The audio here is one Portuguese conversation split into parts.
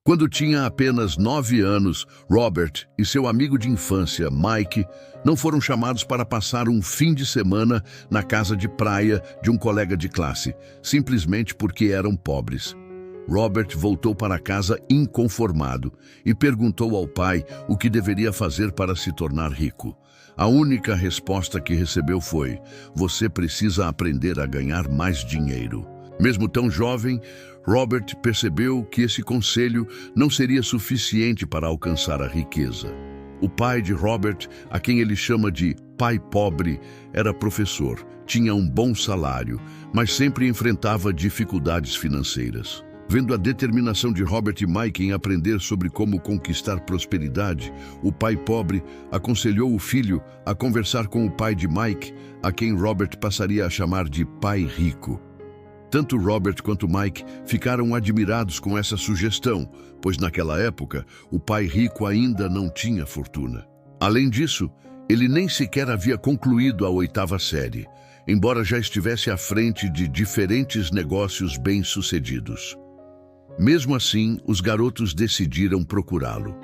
Quando tinha apenas 9 anos, Robert e seu amigo de infância, Mike, não foram chamados para passar um fim de semana na casa de praia de um colega de classe, simplesmente porque eram pobres. Robert voltou para casa inconformado e perguntou ao pai o que deveria fazer para se tornar rico. A única resposta que recebeu foi: "Você precisa aprender a ganhar mais dinheiro." Mesmo tão jovem, Robert percebeu que esse conselho não seria suficiente para alcançar a riqueza. O pai de Robert, a quem ele chama de pai pobre, era professor, tinha um bom salário, mas sempre enfrentava dificuldades financeiras. Vendo a determinação de Robert e Mike em aprender sobre como conquistar prosperidade, o pai pobre aconselhou o filho a conversar com o pai de Mike, a quem Robert passaria a chamar de pai rico. Tanto Robert quanto Mike ficaram admirados com essa sugestão, pois naquela época o pai rico ainda não tinha fortuna. Além disso, ele nem sequer havia concluído a 8ª série, embora já estivesse à frente de diferentes negócios bem-sucedidos. Mesmo assim, os garotos decidiram procurá-lo.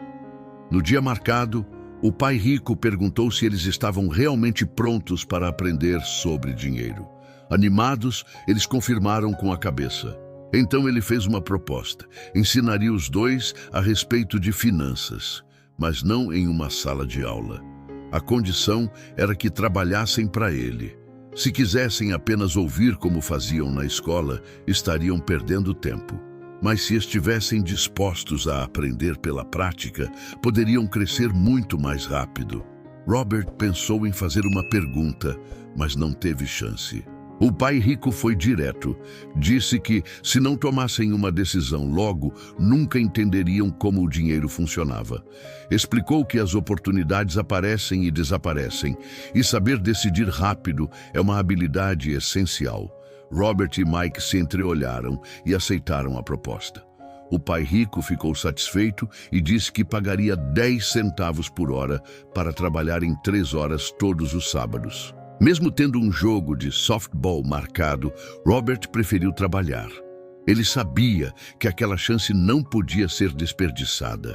No dia marcado, o pai rico perguntou se eles estavam realmente prontos para aprender sobre dinheiro. Animados, eles confirmaram com a cabeça. Então ele fez uma proposta: ensinaria os dois a respeito de finanças, mas não em uma sala de aula. A condição era que trabalhassem para ele. Se quisessem apenas ouvir como faziam na escola, estariam perdendo tempo. Mas se estivessem dispostos a aprender pela prática, poderiam crescer muito mais rápido. Robert pensou em fazer uma pergunta, mas não teve chance. O pai rico foi direto. Disse que, se não tomassem uma decisão logo, nunca entenderiam como o dinheiro funcionava. Explicou que as oportunidades aparecem e desaparecem, e saber decidir rápido é uma habilidade essencial. Robert e Mike se entreolharam e aceitaram a proposta. O pai rico ficou satisfeito e disse que pagaria 10 centavos por hora para trabalhar em 3 horas todos os sábados. Mesmo tendo um jogo de softball marcado, Robert preferiu trabalhar. Ele sabia que aquela chance não podia ser desperdiçada.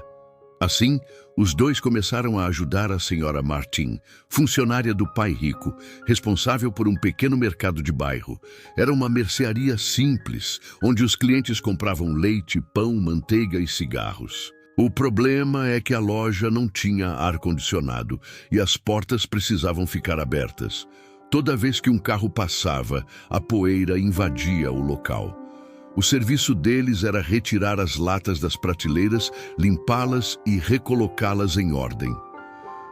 Assim, os dois começaram a ajudar a senhora Martin, funcionária do pai rico, responsável por um pequeno mercado de bairro. Era uma mercearia simples, onde os clientes compravam leite, pão, manteiga e cigarros. O problema é que a loja não tinha ar-condicionado e as portas precisavam ficar abertas. Toda vez que um carro passava, a poeira invadia o local. O serviço deles era retirar as latas das prateleiras, limpá-las e recolocá-las em ordem.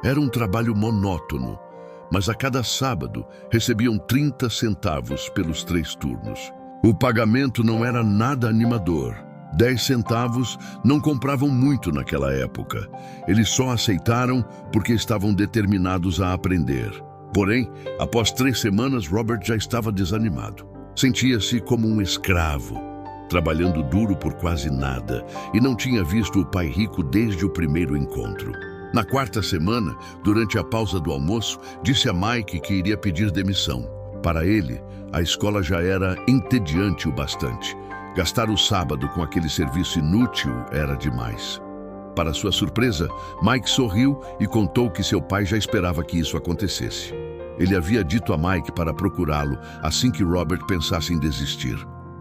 Era um trabalho monótono, mas a cada sábado recebiam 30 centavos pelos 3 turnos. O pagamento não era nada animador. 10 centavos não compravam muito naquela época. Eles só aceitaram porque estavam determinados a aprender. Porém, após 3 semanas, Robert já estava desanimado. Sentia-se como um escravo, trabalhando duro por quase nada, e não tinha visto o pai rico desde o primeiro encontro. Na 4ª semana, durante a pausa do almoço, disse a Mike que iria pedir demissão. Para ele, a escola já era entediante o bastante. Gastar o sábado com aquele serviço inútil era demais. Para sua surpresa, Mike sorriu e contou que seu pai já esperava que isso acontecesse. Ele havia dito a Mike para procurá-lo assim que Robert pensasse em desistir.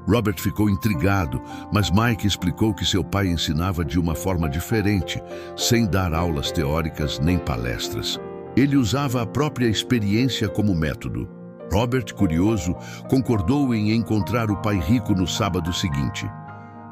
Robert ficou intrigado, mas Mike explicou que seu pai ensinava de uma forma diferente, sem dar aulas teóricas nem palestras. Ele usava a própria experiência como método. Robert, curioso, concordou em encontrar o pai rico no sábado seguinte.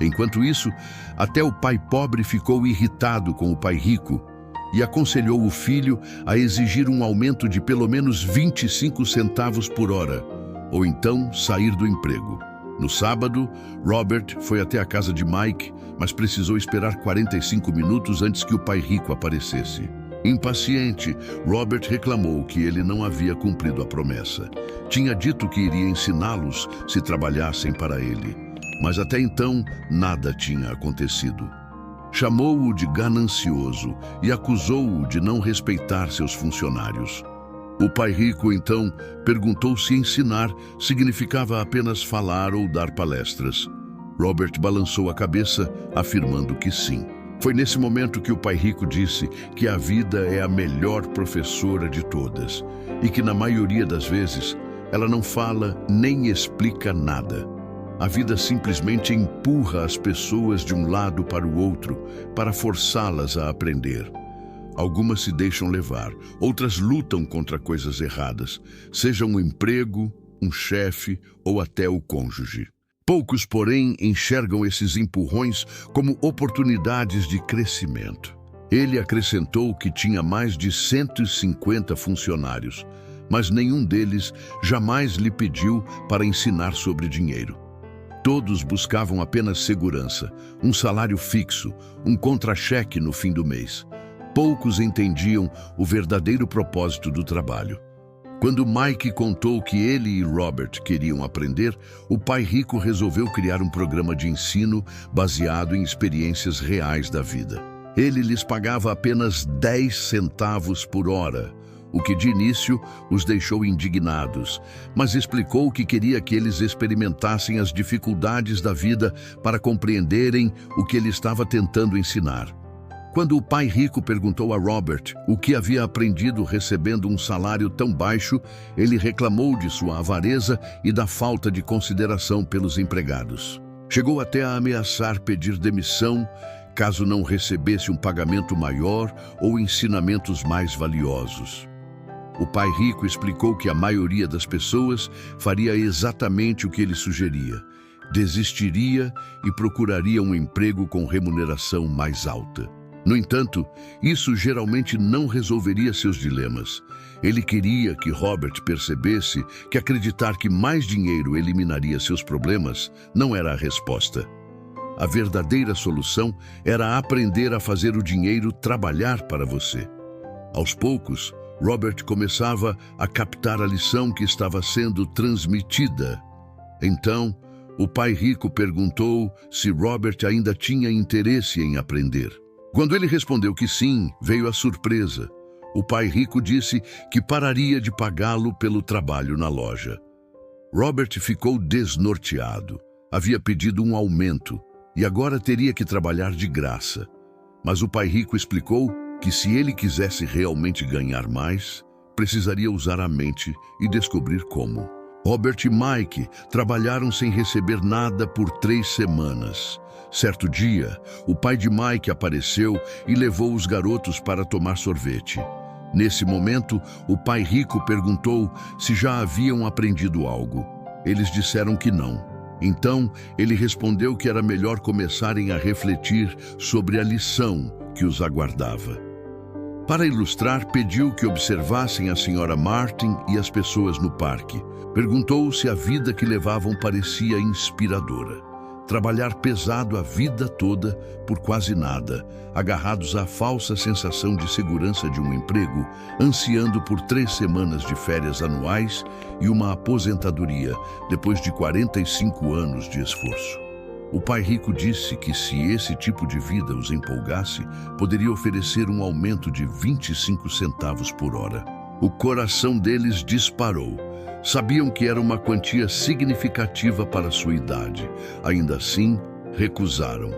Enquanto isso, até o pai pobre ficou irritado com o pai rico e aconselhou o filho a exigir um aumento de pelo menos 25 centavos por hora, ou então sair do emprego. No sábado, Robert foi até a casa de Mike, mas precisou esperar 45 minutos antes que o pai rico aparecesse. Impaciente, Robert reclamou que ele não havia cumprido a promessa. Tinha dito que iria ensiná-los se trabalhassem para ele, mas até então nada tinha acontecido. Chamou-o de ganancioso e acusou-o de não respeitar seus funcionários. O pai rico, então, perguntou se ensinar significava apenas falar ou dar palestras. Robert balançou a cabeça, afirmando que sim. Foi nesse momento que o pai rico disse que a vida é a melhor professora de todas e que, na maioria das vezes, ela não fala nem explica nada. A vida simplesmente empurra as pessoas de um lado para o outro para forçá-las a aprender. Algumas se deixam levar, outras lutam contra coisas erradas, seja um emprego, um chefe ou até o cônjuge. Poucos, porém, enxergam esses empurrões como oportunidades de crescimento. Ele acrescentou que tinha mais de 150 funcionários, mas nenhum deles jamais lhe pediu para ensinar sobre dinheiro. Todos buscavam apenas segurança, um salário fixo, um contra-cheque no fim do mês. Poucos entendiam o verdadeiro propósito do trabalho. Quando Mike contou que ele e Robert queriam aprender, o pai rico resolveu criar um programa de ensino baseado em experiências reais da vida. Ele lhes pagava apenas 10 centavos por hora, o que de início os deixou indignados, mas explicou que queria que eles experimentassem as dificuldades da vida para compreenderem o que ele estava tentando ensinar. Quando o pai rico perguntou a Robert o que havia aprendido recebendo um salário tão baixo, ele reclamou de sua avareza e da falta de consideração pelos empregados. Chegou até a ameaçar pedir demissão caso não recebesse um pagamento maior ou ensinamentos mais valiosos. O pai rico explicou que a maioria das pessoas faria exatamente o que ele sugeria. Desistiria e procuraria um emprego com remuneração mais alta. No entanto, isso geralmente não resolveria seus dilemas. Ele queria que Robert percebesse que acreditar que mais dinheiro eliminaria seus problemas não era a resposta. A verdadeira solução era aprender a fazer o dinheiro trabalhar para você. Aos poucos, Robert começava a captar a lição que estava sendo transmitida. Então, o pai rico perguntou se Robert ainda tinha interesse em aprender. Quando ele respondeu que sim, veio a surpresa. O pai rico disse que pararia de pagá-lo pelo trabalho na loja. Robert ficou desnorteado. Havia pedido um aumento e agora teria que trabalhar de graça. Mas o pai rico explicou que se ele quisesse realmente ganhar mais, precisaria usar a mente e descobrir como. Robert e Mike trabalharam sem receber nada por 3 semanas. Certo dia, o pai de Mike apareceu e levou os garotos para tomar sorvete. Nesse momento, o pai rico perguntou se já haviam aprendido algo. Eles disseram que não. Então, ele respondeu que era melhor começarem a refletir sobre a lição que os aguardava. Para ilustrar, pediu que observassem a senhora Martin e as pessoas no parque. Perguntou se a vida que levavam parecia inspiradora. Trabalhar pesado a vida toda por quase nada, agarrados à falsa sensação de segurança de um emprego, ansiando por 3 semanas de férias anuais e uma aposentadoria depois de 45 anos de esforço. O pai rico disse que se esse tipo de vida os empolgasse, poderia oferecer um aumento de 25 centavos por hora. O coração deles disparou. Sabiam que era uma quantia significativa para sua idade. Ainda assim, recusaram.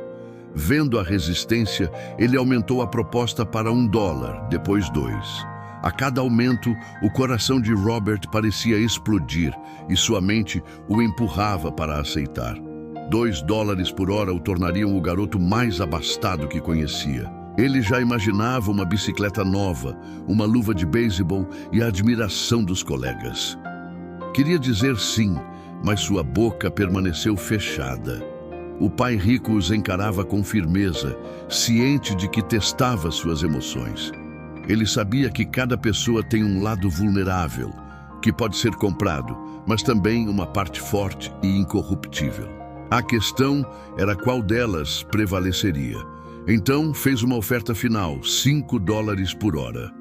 Vendo a resistência, ele aumentou a proposta para $1, depois 2. A cada aumento, o coração de Robert parecia explodir e sua mente o empurrava para aceitar. $2 por hora o tornariam o garoto mais abastado que conhecia. Ele já imaginava uma bicicleta nova, uma luva de beisebol e a admiração dos colegas. Queria dizer sim, mas sua boca permaneceu fechada. O pai rico os encarava com firmeza, ciente de que testava suas emoções. Ele sabia que cada pessoa tem um lado vulnerável, que pode ser comprado, mas também uma parte forte e incorruptível. A questão era qual delas prevaleceria. Então fez uma oferta final, $5 por hora.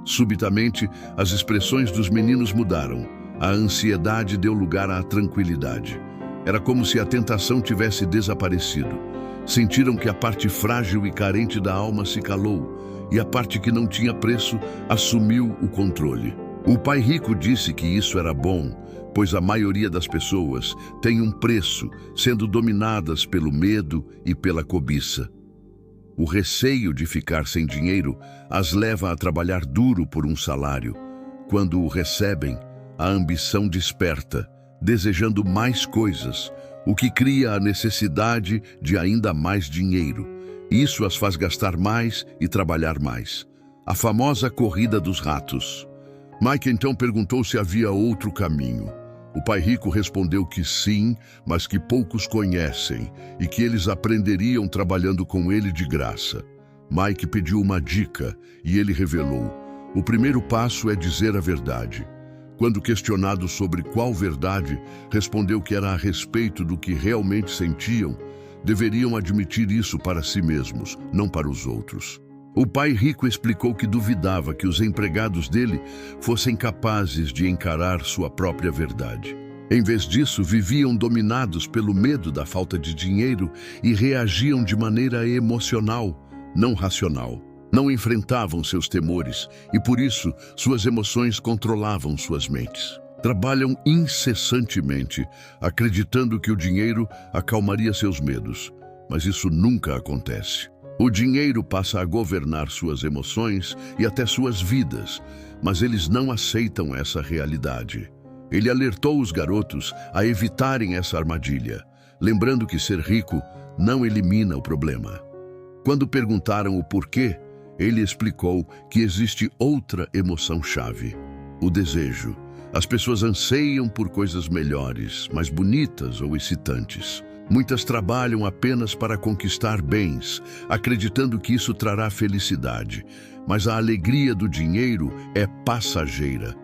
Subitamente, as expressões dos meninos mudaram. A ansiedade deu lugar à tranquilidade. Era como se a tentação tivesse desaparecido. Sentiram que a parte frágil e carente da alma se calou, e a parte que não tinha preço assumiu o controle. O pai rico disse que isso era bom, pois a maioria das pessoas tem um preço, sendo dominadas pelo medo e pela cobiça. O receio de ficar sem dinheiro as leva a trabalhar duro por um salário. Quando o recebem, a ambição desperta, desejando mais coisas, o que cria a necessidade de ainda mais dinheiro. Isso as faz gastar mais e trabalhar mais. A famosa corrida dos ratos. Mike então perguntou se havia outro caminho. O pai rico respondeu que sim, mas que poucos conhecem e que eles aprenderiam trabalhando com ele de graça. Mike pediu uma dica e ele revelou: o primeiro passo é dizer a verdade. Quando questionado sobre qual verdade, respondeu que era a respeito do que realmente sentiam. Deveriam admitir isso para si mesmos, não para os outros. O pai rico explicou que duvidava que os empregados dele fossem capazes de encarar sua própria verdade. Em vez disso, viviam dominados pelo medo da falta de dinheiro e reagiam de maneira emocional, não racional. Não enfrentavam seus temores e, por isso, suas emoções controlavam suas mentes. Trabalham incessantemente, acreditando que o dinheiro acalmaria seus medos, mas isso nunca acontece. O dinheiro passa a governar suas emoções e até suas vidas, mas eles não aceitam essa realidade. Ele alertou os garotos a evitarem essa armadilha, lembrando que ser rico não elimina o problema. Quando perguntaram o porquê, ele explicou que existe outra emoção-chave: o desejo. As pessoas anseiam por coisas melhores, mais bonitas ou excitantes. Muitas trabalham apenas para conquistar bens, acreditando que isso trará felicidade, mas a alegria do dinheiro é passageira.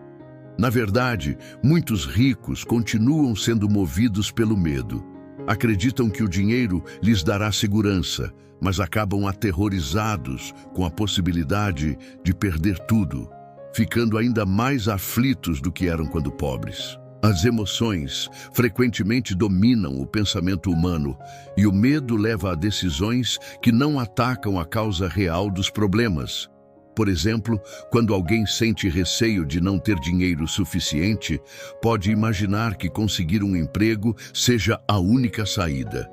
Na verdade, muitos ricos continuam sendo movidos pelo medo. Acreditam que o dinheiro lhes dará segurança, mas acabam aterrorizados com a possibilidade de perder tudo, ficando ainda mais aflitos do que eram quando pobres. As emoções frequentemente dominam o pensamento humano e o medo leva a decisões que não atacam a causa real dos problemas. Por exemplo, quando alguém sente receio de não ter dinheiro suficiente, pode imaginar que conseguir um emprego seja a única saída.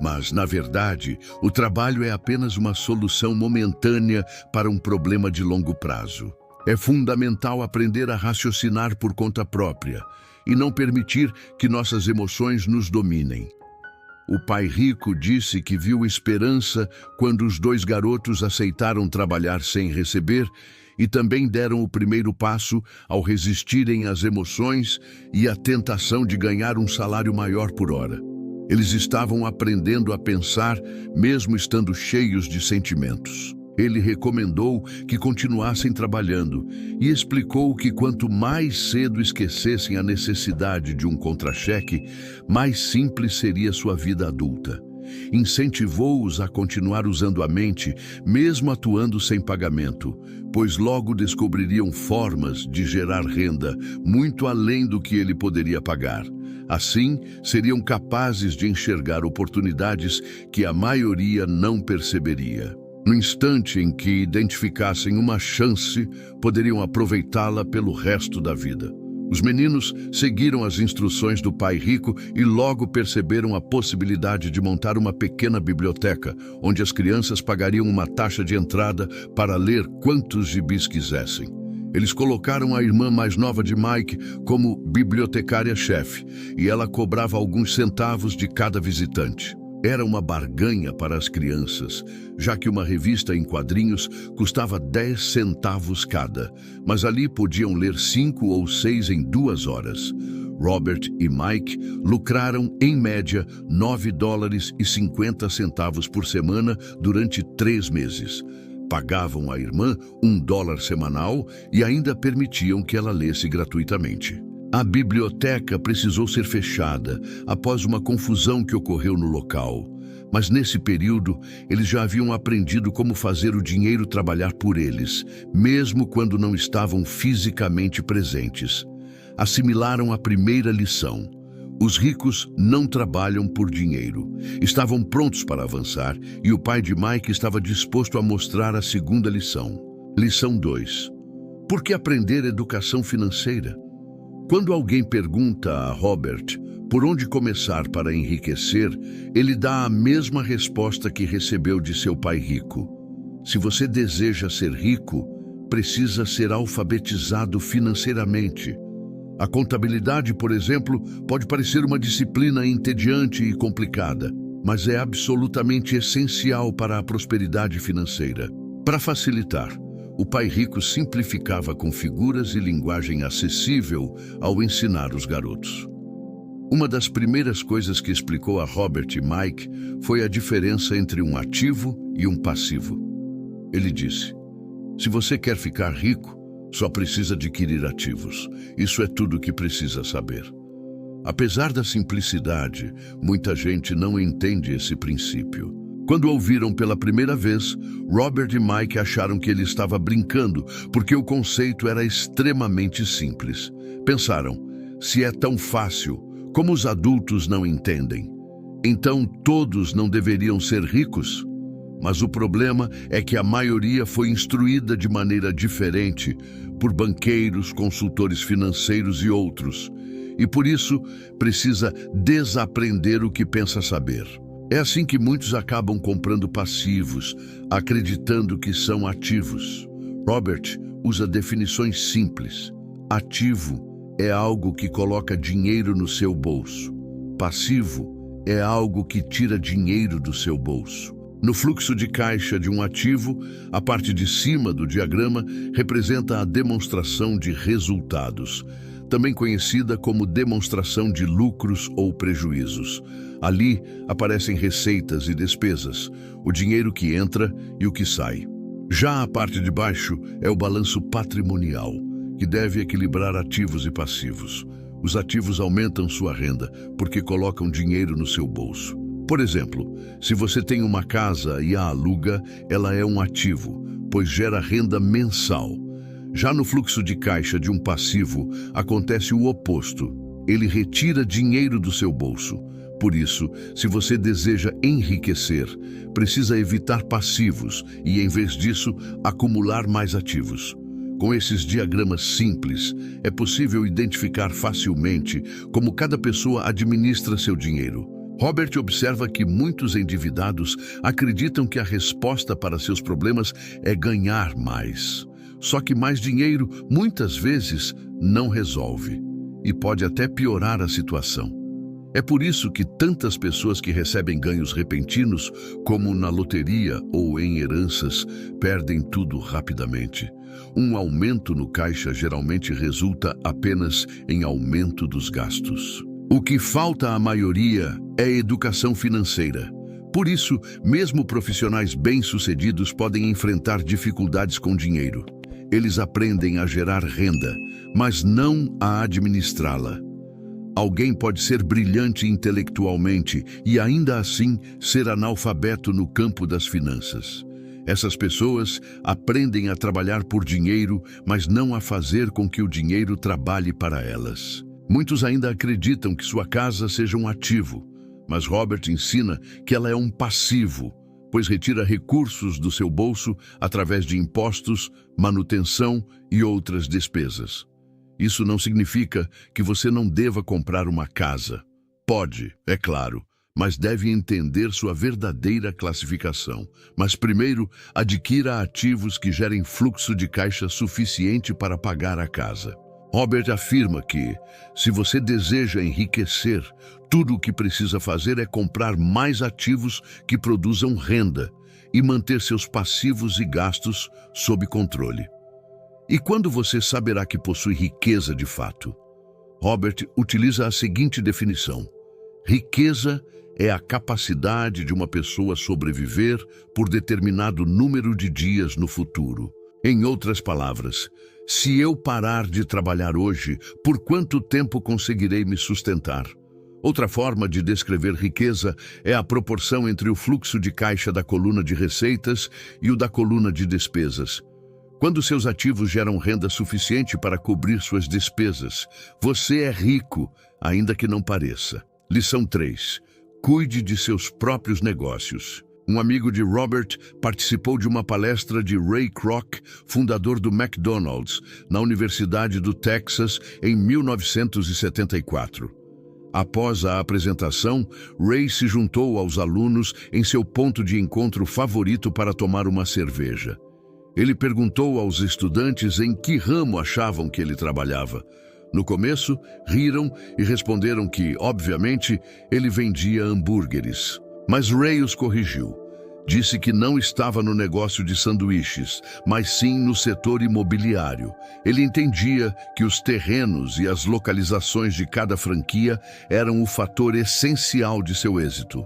Mas, na verdade, o trabalho é apenas uma solução momentânea para um problema de longo prazo. É fundamental aprender a raciocinar por conta própria e não permitir que nossas emoções nos dominem. O pai rico disse que viu esperança quando os dois garotos aceitaram trabalhar sem receber e também deram o primeiro passo ao resistirem às emoções e à tentação de ganhar um salário maior por hora. Eles estavam aprendendo a pensar, mesmo estando cheios de sentimentos. Ele recomendou que continuassem trabalhando e explicou que quanto mais cedo esquecessem a necessidade de um contra-cheque, mais simples seria sua vida adulta. Incentivou-os a continuar usando a mente, mesmo atuando sem pagamento, pois logo descobririam formas de gerar renda muito além do que ele poderia pagar. Assim, seriam capazes de enxergar oportunidades que a maioria não perceberia. No instante em que identificassem uma chance, poderiam aproveitá-la pelo resto da vida. Os meninos seguiram as instruções do pai rico e logo perceberam a possibilidade de montar uma pequena biblioteca, onde as crianças pagariam uma taxa de entrada para ler quantos gibis quisessem. Eles colocaram a irmã mais nova de Mike como bibliotecária-chefe, e ela cobrava alguns centavos de cada visitante. Era uma barganha para as crianças, já que uma revista em quadrinhos custava 10 centavos cada, mas ali podiam ler 5 ou 6 em 2 horas. Robert e Mike lucraram, em média, $9,50 por semana durante 3 meses. Pagavam à irmã $1 semanal e ainda permitiam que ela lesse gratuitamente. A biblioteca precisou ser fechada após uma confusão que ocorreu no local. Mas nesse período, eles já haviam aprendido como fazer o dinheiro trabalhar por eles, mesmo quando não estavam fisicamente presentes. Assimilaram a primeira lição. Os ricos não trabalham por dinheiro. Estavam prontos para avançar e o pai de Mike estava disposto a mostrar a segunda lição. Lição 2. Por que aprender educação financeira? Quando alguém pergunta a Robert por onde começar para enriquecer, ele dá a mesma resposta que recebeu de seu pai rico. Se você deseja ser rico, precisa ser alfabetizado financeiramente. A contabilidade, por exemplo, pode parecer uma disciplina entediante e complicada, mas é absolutamente essencial para a prosperidade financeira. Para facilitar, o pai rico simplificava com figuras e linguagem acessível ao ensinar os garotos. Uma das primeiras coisas que explicou a Robert e Mike foi a diferença entre um ativo e um passivo. Ele disse: se você quer ficar rico, só precisa adquirir ativos. Isso é tudo o que precisa saber. Apesar da simplicidade, muita gente não entende esse princípio. Quando ouviram pela primeira vez, Robert e Mike acharam que ele estava brincando, porque o conceito era extremamente simples. Pensaram: se é tão fácil, como os adultos não entendem? Então todos não deveriam ser ricos? Mas o problema é que a maioria foi instruída de maneira diferente por banqueiros, consultores financeiros e outros. E por isso precisa desaprender o que pensa saber. É assim que muitos acabam comprando passivos, acreditando que são ativos. Robert usa definições simples. Ativo é algo que coloca dinheiro no seu bolso. Passivo é algo que tira dinheiro do seu bolso. No fluxo de caixa de um ativo, a parte de cima do diagrama representa a demonstração de resultados, também conhecida como demonstração de lucros ou prejuízos. Ali aparecem receitas e despesas, o dinheiro que entra e o que sai. Já a parte de baixo é o balanço patrimonial, que deve equilibrar ativos e passivos. Os ativos aumentam sua renda porque colocam dinheiro no seu bolso. Por exemplo, se você tem uma casa e a aluga, ela é um ativo, pois gera renda mensal. Já no fluxo de caixa de um passivo, acontece o oposto. Ele retira dinheiro do seu bolso. Por isso, se você deseja enriquecer, precisa evitar passivos e, em vez disso, acumular mais ativos. Com esses diagramas simples, é possível identificar facilmente como cada pessoa administra seu dinheiro. Robert observa que muitos endividados acreditam que a resposta para seus problemas é ganhar mais. Só que mais dinheiro, muitas vezes, não resolve e pode até piorar a situação. É por isso que tantas pessoas que recebem ganhos repentinos, como na loteria ou em heranças, perdem tudo rapidamente. Um aumento no caixa geralmente resulta apenas em aumento dos gastos. O que falta à maioria é educação financeira. Por isso, mesmo profissionais bem-sucedidos podem enfrentar dificuldades com dinheiro. Eles aprendem a gerar renda, mas não a administrá-la. Alguém pode ser brilhante intelectualmente e ainda assim ser analfabeto no campo das finanças. Essas pessoas aprendem a trabalhar por dinheiro, mas não a fazer com que o dinheiro trabalhe para elas. Muitos ainda acreditam que sua casa seja um ativo, mas Robert ensina que ela é um passivo, pois retira recursos do seu bolso através de impostos, manutenção e outras despesas. Isso não significa que você não deva comprar uma casa. Pode, é claro, mas deve entender sua verdadeira classificação. Mas primeiro, adquira ativos que gerem fluxo de caixa suficiente para pagar a casa. Robert afirma que, se você deseja enriquecer, tudo o que precisa fazer é comprar mais ativos que produzam renda e manter seus passivos e gastos sob controle. E quando você saberá que possui riqueza de fato? Robert utiliza a seguinte definição: riqueza é a capacidade de uma pessoa sobreviver por determinado número de dias no futuro. Em outras palavras, se eu parar de trabalhar hoje, por quanto tempo conseguirei me sustentar? Outra forma de descrever riqueza é a proporção entre o fluxo de caixa da coluna de receitas e o da coluna de despesas. Quando seus ativos geram renda suficiente para cobrir suas despesas, você é rico, ainda que não pareça. Lição 3. Cuide de seus próprios negócios. Um amigo de Robert participou de uma palestra de Ray Kroc, fundador do McDonald's, na Universidade do Texas, em 1974. Após a apresentação, Ray se juntou aos alunos em seu ponto de encontro favorito para tomar uma cerveja. Ele perguntou aos estudantes em que ramo achavam que ele trabalhava. No começo, riram e responderam que, obviamente, ele vendia hambúrgueres. Mas Ray os corrigiu. Disse que não estava no negócio de sanduíches, mas sim no setor imobiliário. Ele entendia que os terrenos e as localizações de cada franquia eram o fator essencial de seu êxito.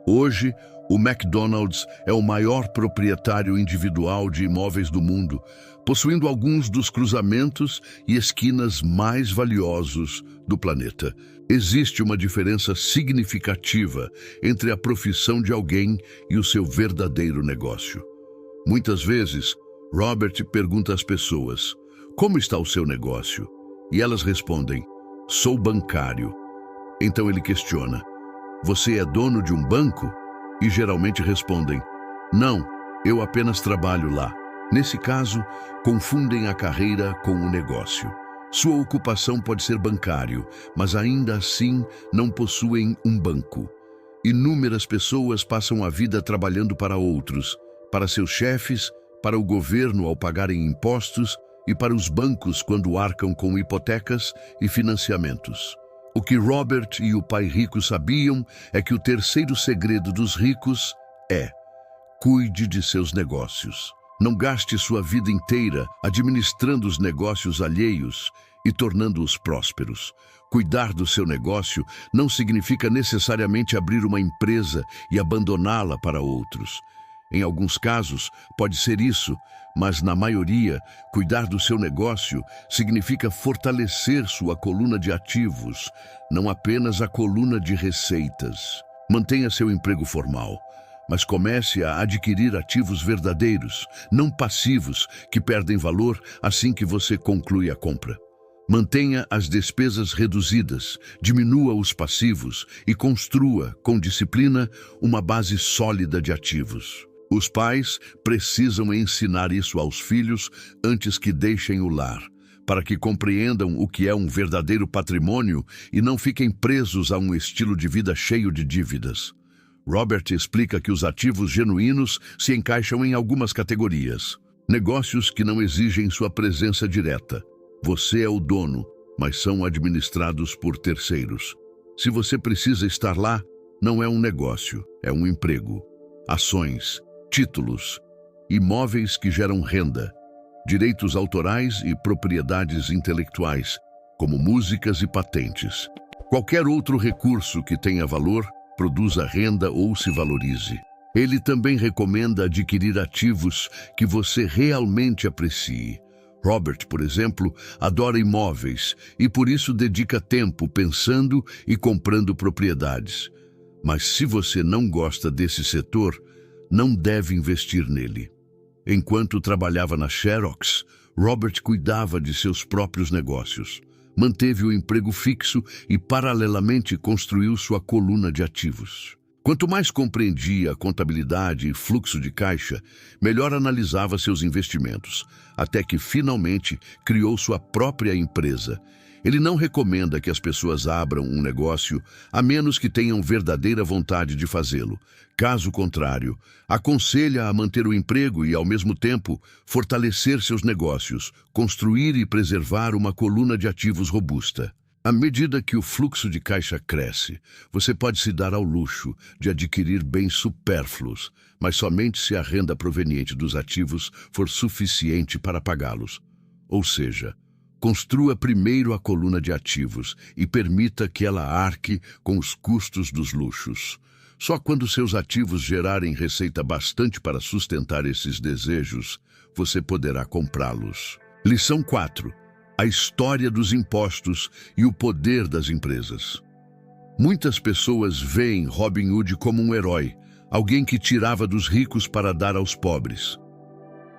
Hoje, o McDonald's é o maior proprietário individual de imóveis do mundo, possuindo alguns dos cruzamentos e esquinas mais valiosos do planeta. Existe uma diferença significativa entre a profissão de alguém e o seu verdadeiro negócio. Muitas vezes, Robert pergunta às pessoas: "Como está o seu negócio?" E elas respondem: "Sou bancário." Então ele questiona: "Você é dono de um banco?" E geralmente respondem: "Não, eu apenas trabalho lá." Nesse caso, confundem a carreira com o negócio. Sua ocupação pode ser bancário, mas ainda assim não possuem um banco. Inúmeras pessoas passam a vida trabalhando para outros, para seus chefes, para o governo ao pagarem impostos e para os bancos quando arcam com hipotecas e financiamentos. O que Robert e o pai rico sabiam é que o terceiro segredo dos ricos é: cuide de seus negócios. Não gaste sua vida inteira administrando os negócios alheios e tornando-os prósperos. Cuidar do seu negócio não significa necessariamente abrir uma empresa e abandoná-la para outros. Em alguns casos, pode ser isso, mas na maioria, cuidar do seu negócio significa fortalecer sua coluna de ativos, não apenas a coluna de receitas. Mantenha seu emprego formal, mas comece a adquirir ativos verdadeiros, não passivos, que perdem valor assim que você conclui a compra. Mantenha as despesas reduzidas, diminua os passivos e construa, com disciplina, uma base sólida de ativos. Os pais precisam ensinar isso aos filhos antes que deixem o lar, para que compreendam o que é um verdadeiro patrimônio e não fiquem presos a um estilo de vida cheio de dívidas. Robert explica que os ativos genuínos se encaixam em algumas categorias. Negócios que não exigem sua presença direta. Você é o dono, mas são administrados por terceiros. Se você precisa estar lá, não é um negócio, é um emprego. Ações, títulos, imóveis que geram renda, direitos autorais e propriedades intelectuais, como músicas e patentes. Qualquer outro recurso que tenha valor, produza renda ou se valorize. Ele também recomenda adquirir ativos que você realmente aprecie. Robert, por exemplo, adora imóveis e por isso dedica tempo pensando e comprando propriedades. Mas se você não gosta desse setor, não deve investir nele. Enquanto trabalhava na Xerox, Robert cuidava de seus próprios negócios. Manteve o emprego fixo e, paralelamente, construiu sua coluna de ativos. Quanto mais compreendia a contabilidade e fluxo de caixa, melhor analisava seus investimentos, até que, finalmente, criou sua própria empresa. Ele não recomenda que as pessoas abram um negócio a menos que tenham verdadeira vontade de fazê-lo. Caso contrário, aconselha a manter o emprego e, ao mesmo tempo, fortalecer seus negócios, construir e preservar uma coluna de ativos robusta. À medida que o fluxo de caixa cresce, você pode se dar ao luxo de adquirir bens supérfluos, mas somente se a renda proveniente dos ativos for suficiente para pagá-los. Ou seja, construa primeiro a coluna de ativos e permita que ela arque com os custos dos luxos. Só quando seus ativos gerarem receita bastante para sustentar esses desejos, você poderá comprá-los. Lição 4. A história dos impostos e o poder das empresas. Muitas pessoas veem Robin Hood como um herói, alguém que tirava dos ricos para dar aos pobres.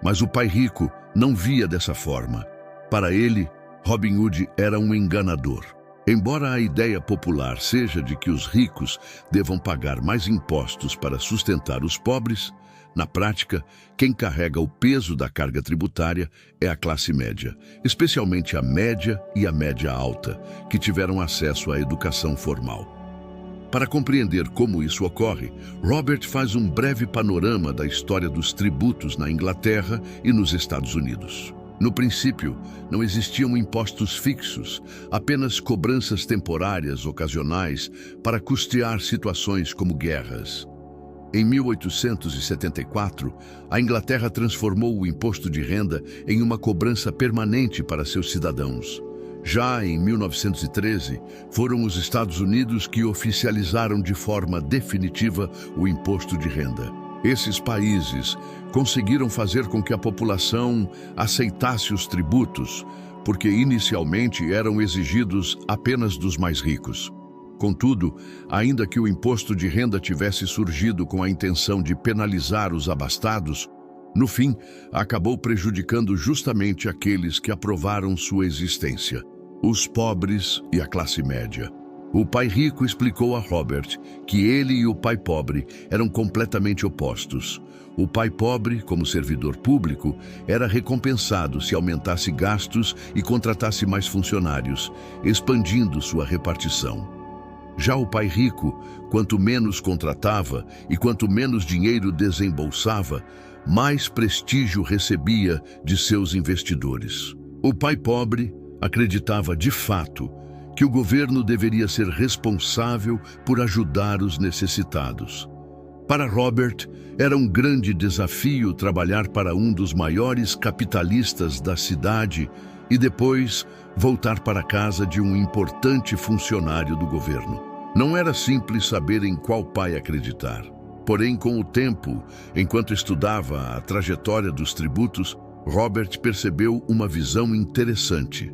Mas o pai rico não via dessa forma. Para ele, Robin Hood era um enganador. Embora a ideia popular seja de que os ricos devam pagar mais impostos para sustentar os pobres, na prática, quem carrega o peso da carga tributária é a classe média, especialmente a média e a média alta, que tiveram acesso à educação formal. Para compreender como isso ocorre, Robert faz um breve panorama da história dos tributos na Inglaterra e nos Estados Unidos. No princípio, não existiam impostos fixos, apenas cobranças temporárias ocasionais para custear situações como guerras. Em 1874, a Inglaterra transformou o imposto de renda em uma cobrança permanente para seus cidadãos. Já em 1913, foram os Estados Unidos que oficializaram de forma definitiva o imposto de renda. Esses países conseguiram fazer com que a população aceitasse os tributos, porque inicialmente eram exigidos apenas dos mais ricos. Contudo, ainda que o imposto de renda tivesse surgido com a intenção de penalizar os abastados, no fim, acabou prejudicando justamente aqueles que aprovaram sua existência, os pobres e a classe média. O pai rico explicou a Robert que ele e o pai pobre eram completamente opostos. O pai pobre, como servidor público, era recompensado se aumentasse gastos e contratasse mais funcionários, expandindo sua repartição. Já o pai rico, quanto menos contratava e quanto menos dinheiro desembolsava, mais prestígio recebia de seus investidores. O pai pobre acreditava de fato que o governo deveria ser responsável por ajudar os necessitados. Para Robert, era um grande desafio trabalhar para um dos maiores capitalistas da cidade e depois voltar para casa de um importante funcionário do governo. Não era simples saber em qual pai acreditar. Porém, com o tempo, enquanto estudava a trajetória dos tributos, Robert percebeu uma visão interessante.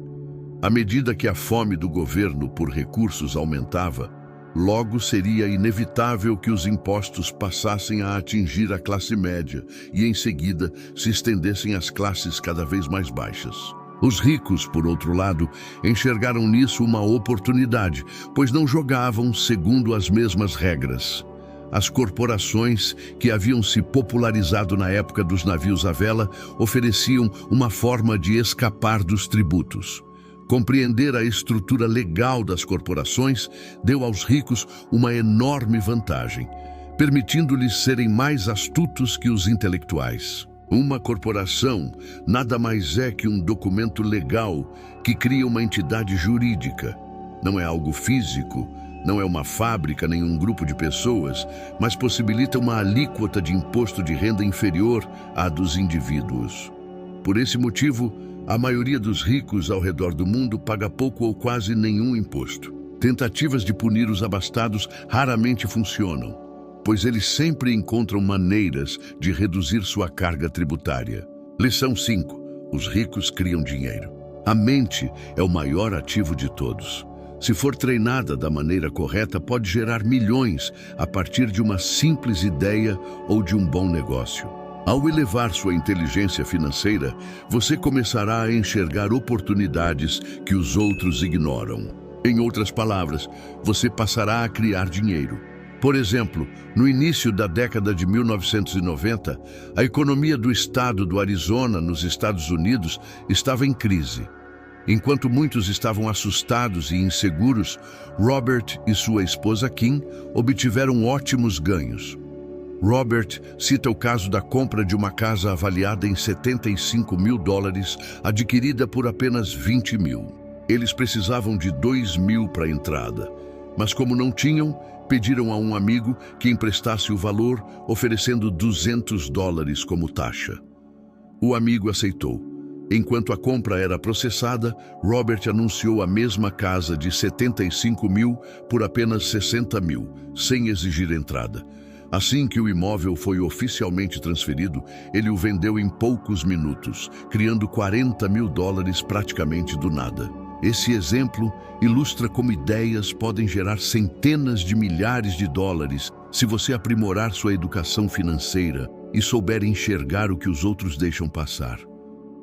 À medida que a fome do governo por recursos aumentava, logo seria inevitável que os impostos passassem a atingir a classe média e, em seguida, se estendessem às classes cada vez mais baixas. Os ricos, por outro lado, enxergaram nisso uma oportunidade, pois não jogavam segundo as mesmas regras. As corporações, que haviam se popularizado na época dos navios à vela, ofereciam uma forma de escapar dos tributos. Compreender a estrutura legal das corporações deu aos ricos uma enorme vantagem, permitindo-lhes serem mais astutos que os intelectuais. Uma corporação nada mais é que um documento legal que cria uma entidade jurídica. Não é algo físico, não é uma fábrica nem um grupo de pessoas, mas possibilita uma alíquota de imposto de renda inferior à dos indivíduos. Por esse motivo, a maioria dos ricos ao redor do mundo paga pouco ou quase nenhum imposto. Tentativas de punir os abastados raramente funcionam, pois eles sempre encontram maneiras de reduzir sua carga tributária. Lição 5. Os ricos criam dinheiro. A mente é o maior ativo de todos. Se for treinada da maneira correta, pode gerar milhões a partir de uma simples ideia ou de um bom negócio. Ao elevar sua inteligência financeira, você começará a enxergar oportunidades que os outros ignoram. Em outras palavras, você passará a criar dinheiro. Por exemplo, no início da década de 1990, a economia do estado do Arizona, nos Estados Unidos, estava em crise. Enquanto muitos estavam assustados e inseguros, Robert e sua esposa Kim obtiveram ótimos ganhos. Robert cita o caso da compra de uma casa avaliada em $75 mil, adquirida por apenas $20 mil. Eles precisavam de $2 mil para a entrada, mas como não tinham, pediram a um amigo que emprestasse o valor, oferecendo $200 como taxa. O amigo aceitou. Enquanto a compra era processada, Robert anunciou a mesma casa de $75 mil por apenas $60 mil, sem exigir entrada. Assim que o imóvel foi oficialmente transferido, ele o vendeu em poucos minutos, criando $40 mil praticamente do nada. Esse exemplo ilustra como ideias podem gerar centenas de milhares de dólares se você aprimorar sua educação financeira e souber enxergar o que os outros deixam passar.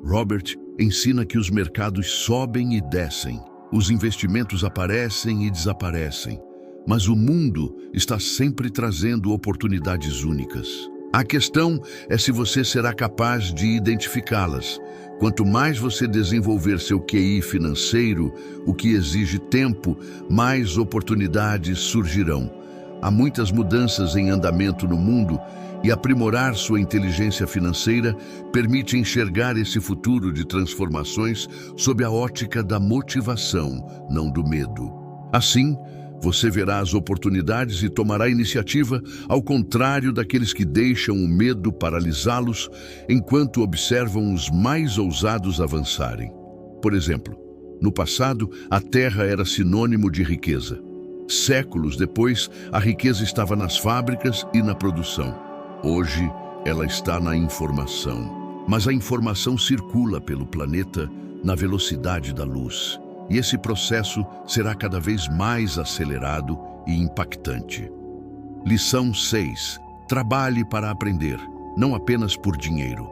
Robert ensina que os mercados sobem e descem, Os investimentos aparecem e desaparecem, mas o mundo está sempre trazendo oportunidades únicas. A questão é se você será capaz de identificá-las. Quanto mais você desenvolver seu QI financeiro, o que exige tempo, mais oportunidades surgirão. Há muitas mudanças em andamento no mundo e aprimorar sua inteligência financeira permite enxergar esse futuro de transformações sob a ótica da motivação, não do medo. Assim, você verá as oportunidades e tomará iniciativa, ao contrário daqueles que deixam o medo paralisá-los enquanto observam os mais ousados avançarem. Por exemplo, no passado, a terra era sinônimo de riqueza. Séculos depois, a riqueza estava nas fábricas e na produção. Hoje, ela está na informação. Mas a informação circula pelo planeta na velocidade da luz. E esse processo será cada vez mais acelerado e impactante. Lição 6. Trabalhe para aprender, não apenas por dinheiro.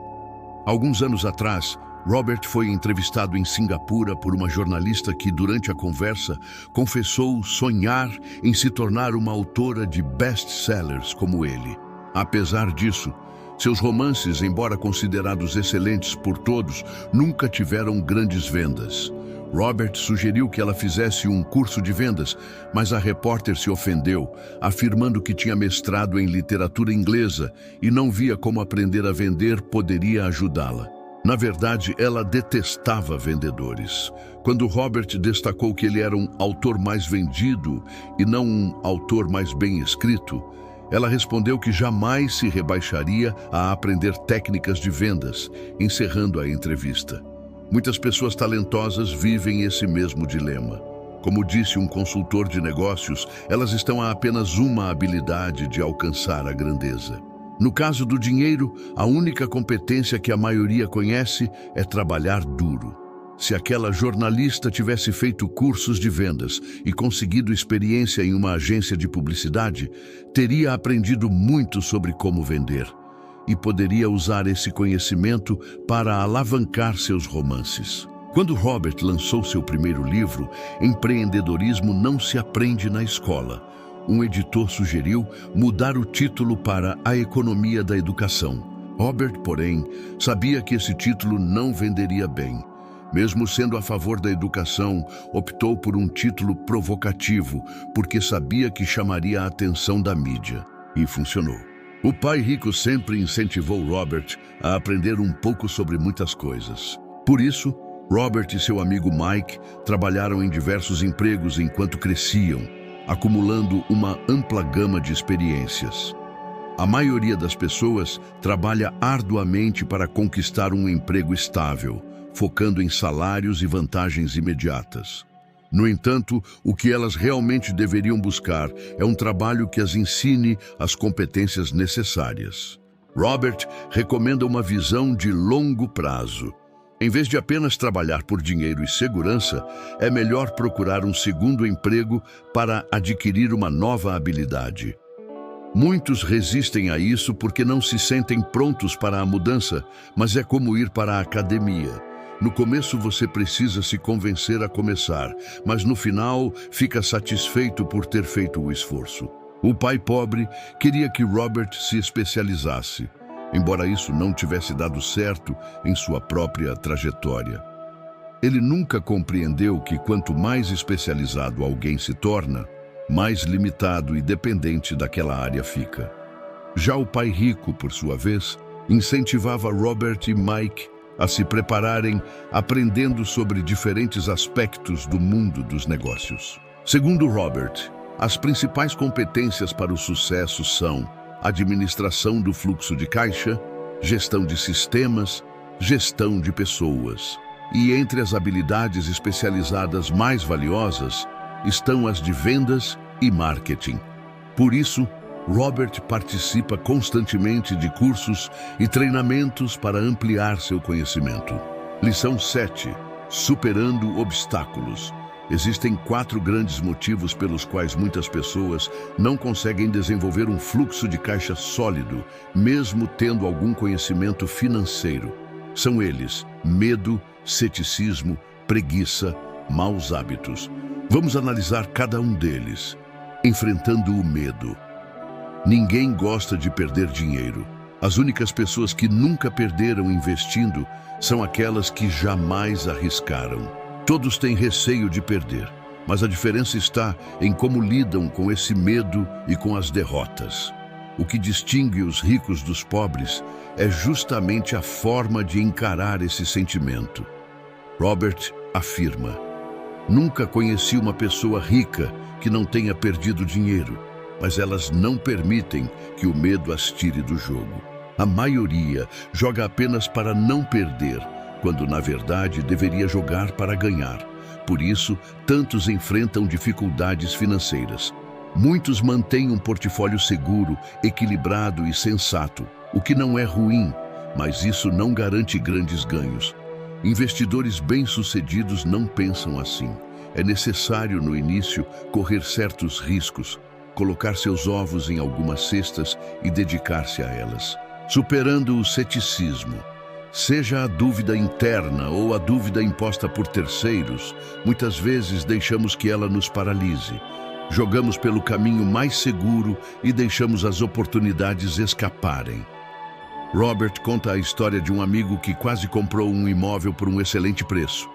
Alguns anos atrás, Robert foi entrevistado em Singapura por uma jornalista que, durante a conversa, confessou sonhar em se tornar uma autora de best-sellers como ele. Apesar disso, seus romances, embora considerados excelentes por todos, nunca tiveram grandes vendas. Robert sugeriu que ela fizesse um curso de vendas, mas a repórter se ofendeu, afirmando que tinha mestrado em literatura inglesa e não via como aprender a vender poderia ajudá-la. Na verdade, ela detestava vendedores. Quando Robert destacou que ele era um autor mais vendido e não um autor mais bem escrito, ela respondeu que jamais se rebaixaria a aprender técnicas de vendas, encerrando a entrevista. Muitas pessoas talentosas vivem esse mesmo dilema. Como disse um consultor de negócios, elas estão a apenas uma habilidade de alcançar a grandeza. No caso do dinheiro, a única competência que a maioria conhece é trabalhar duro. Se aquela jornalista tivesse feito cursos de vendas e conseguido experiência em uma agência de publicidade, teria aprendido muito sobre como vender. E poderia usar esse conhecimento para alavancar seus romances. Quando Robert lançou seu primeiro livro, Empreendedorismo não se aprende na escola. Um editor sugeriu mudar o título para A Economia da Educação. Robert, porém, sabia que esse título não venderia bem. Mesmo sendo a favor da educação, optou por um título provocativo, porque sabia que chamaria a atenção da mídia. E funcionou. O pai rico sempre incentivou Robert a aprender um pouco sobre muitas coisas. Por isso, Robert e seu amigo Mike trabalharam em diversos empregos enquanto cresciam, acumulando uma ampla gama de experiências. A maioria das pessoas trabalha arduamente para conquistar um emprego estável, focando em salários e vantagens imediatas. No entanto, o que elas realmente deveriam buscar é um trabalho que as ensine as competências necessárias. Robert recomenda uma visão de longo prazo. Em vez de apenas trabalhar por dinheiro e segurança, é melhor procurar um segundo emprego para adquirir uma nova habilidade. Muitos resistem a isso porque não se sentem prontos para a mudança, mas é como ir para a academia. No começo você precisa se convencer a começar, mas no final fica satisfeito por ter feito o esforço. O pai pobre queria que Robert se especializasse, embora isso não tivesse dado certo em sua própria trajetória. Ele nunca compreendeu que quanto mais especializado alguém se torna, mais limitado e dependente daquela área fica. Já o pai rico, por sua vez, incentivava Robert e Mike a se prepararem, aprendendo sobre diferentes aspectos do mundo dos negócios. Segundo Robert, as principais competências para o sucesso são administração do fluxo de caixa, gestão de sistemas, gestão de pessoas. E entre as habilidades especializadas mais valiosas estão as de vendas e marketing. Por isso, Robert participa constantemente de cursos e treinamentos para ampliar seu conhecimento. Lição 7. Superando obstáculos. Existem 4 grandes motivos pelos quais muitas pessoas não conseguem desenvolver um fluxo de caixa sólido, mesmo tendo algum conhecimento financeiro. São eles: medo, ceticismo, preguiça maus hábitos. Vamos analisar cada um deles, enfrentando o medo. Ninguém gosta de perder dinheiro. As únicas pessoas que nunca perderam investindo são aquelas que jamais arriscaram. Todos têm receio de perder, mas a diferença está em como lidam com esse medo e com as derrotas. O que distingue os ricos dos pobres é justamente a forma de encarar esse sentimento. Robert afirma: nunca conheci uma pessoa rica que não tenha perdido dinheiro, mas elas não permitem que o medo as tire do jogo. A maioria joga apenas para não perder, quando na verdade deveria jogar para ganhar. Por isso, tantos enfrentam dificuldades financeiras. Muitos mantêm um portfólio seguro, equilibrado e sensato, o que não é ruim, mas isso não garante grandes ganhos. Investidores bem-sucedidos não pensam assim. É necessário, no início, correr certos riscos, colocar seus ovos em algumas cestas e dedicar-se a elas. Superando o ceticismo, seja a dúvida interna ou a dúvida imposta por terceiros, muitas vezes deixamos que ela nos paralise. Jogamos pelo caminho mais seguro e deixamos as oportunidades escaparem. Robert conta a história de um amigo que quase comprou um imóvel por um excelente preço,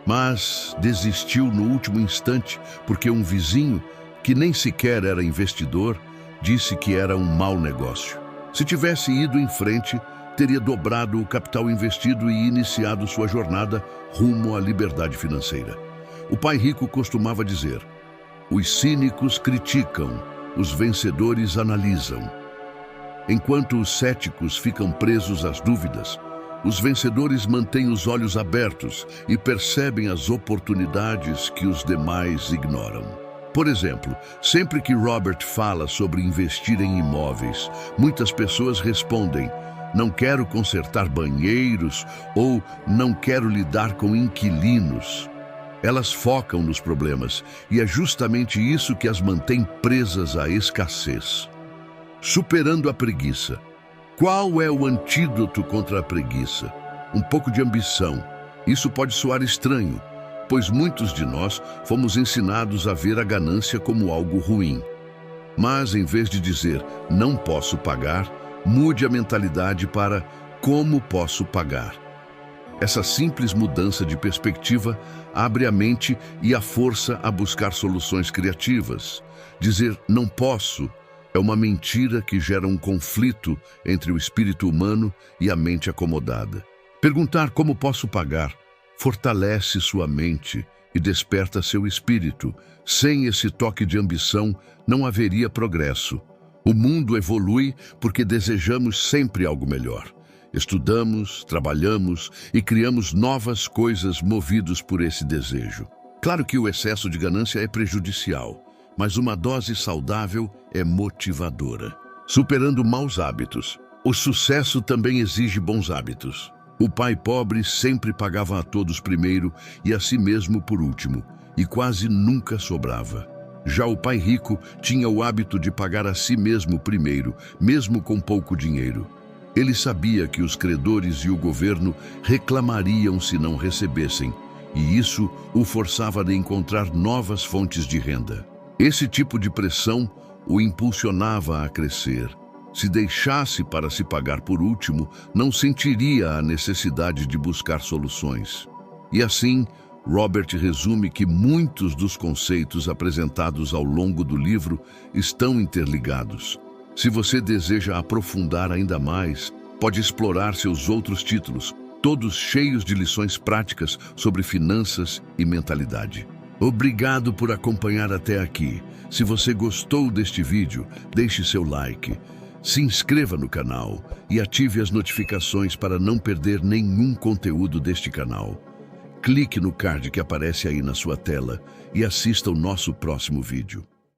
mas desistiu no último instante porque um vizinho, que nem sequer era investidor, disse que era um mau negócio. Se tivesse ido em frente, teria dobrado o capital investido e iniciado sua jornada rumo à liberdade financeira. O pai rico costumava dizer: os cínicos criticam, os vencedores analisam. Enquanto os céticos ficam presos às dúvidas, os vencedores mantêm os olhos abertos e percebem as oportunidades que os demais ignoram. Por exemplo, sempre que Robert fala sobre investir em imóveis, muitas pessoas respondem: não quero consertar banheiros ou não quero lidar com inquilinos. Elas focam nos problemas e é justamente isso que as mantém presas à escassez. Superando a preguiça. Qual é o antídoto contra a preguiça? Um pouco de ambição. Isso pode soar estranho, pois muitos de nós fomos ensinados a ver a ganância como algo ruim. Mas, em vez de dizer "não posso pagar", mude a mentalidade para "como posso pagar". Essa simples mudança de perspectiva abre a mente e a força a buscar soluções criativas. Dizer "não posso" é uma mentira que gera um conflito entre o espírito humano e a mente acomodada. Perguntar "como posso pagar" fortalece sua mente e desperta seu espírito. Sem esse toque de ambição, não haveria progresso. O mundo evolui porque desejamos sempre algo melhor. Estudamos, trabalhamos e criamos novas coisas movidos por esse desejo. Claro que o excesso de ganância é prejudicial, mas uma dose saudável é motivadora. Superando maus hábitos. O sucesso também exige bons hábitos. O pai pobre sempre pagava a todos primeiro e a si mesmo por último, e quase nunca sobrava. Já o pai rico tinha o hábito de pagar a si mesmo primeiro, mesmo com pouco dinheiro. Ele sabia que os credores e o governo reclamariam se não recebessem, e isso o forçava a encontrar novas fontes de renda. Esse tipo de pressão o impulsionava a crescer. Se deixasse para se pagar por último, não sentiria a necessidade de buscar soluções. E assim, Robert resume que muitos dos conceitos apresentados ao longo do livro estão interligados. Se você deseja aprofundar ainda mais, pode explorar seus outros títulos, todos cheios de lições práticas sobre finanças e mentalidade. Obrigado por acompanhar até aqui. Se você gostou deste vídeo, deixe seu like. Se inscreva no canal e ative as notificações para não perder nenhum conteúdo deste canal. Clique no card que aparece aí na sua tela e assista o nosso próximo vídeo.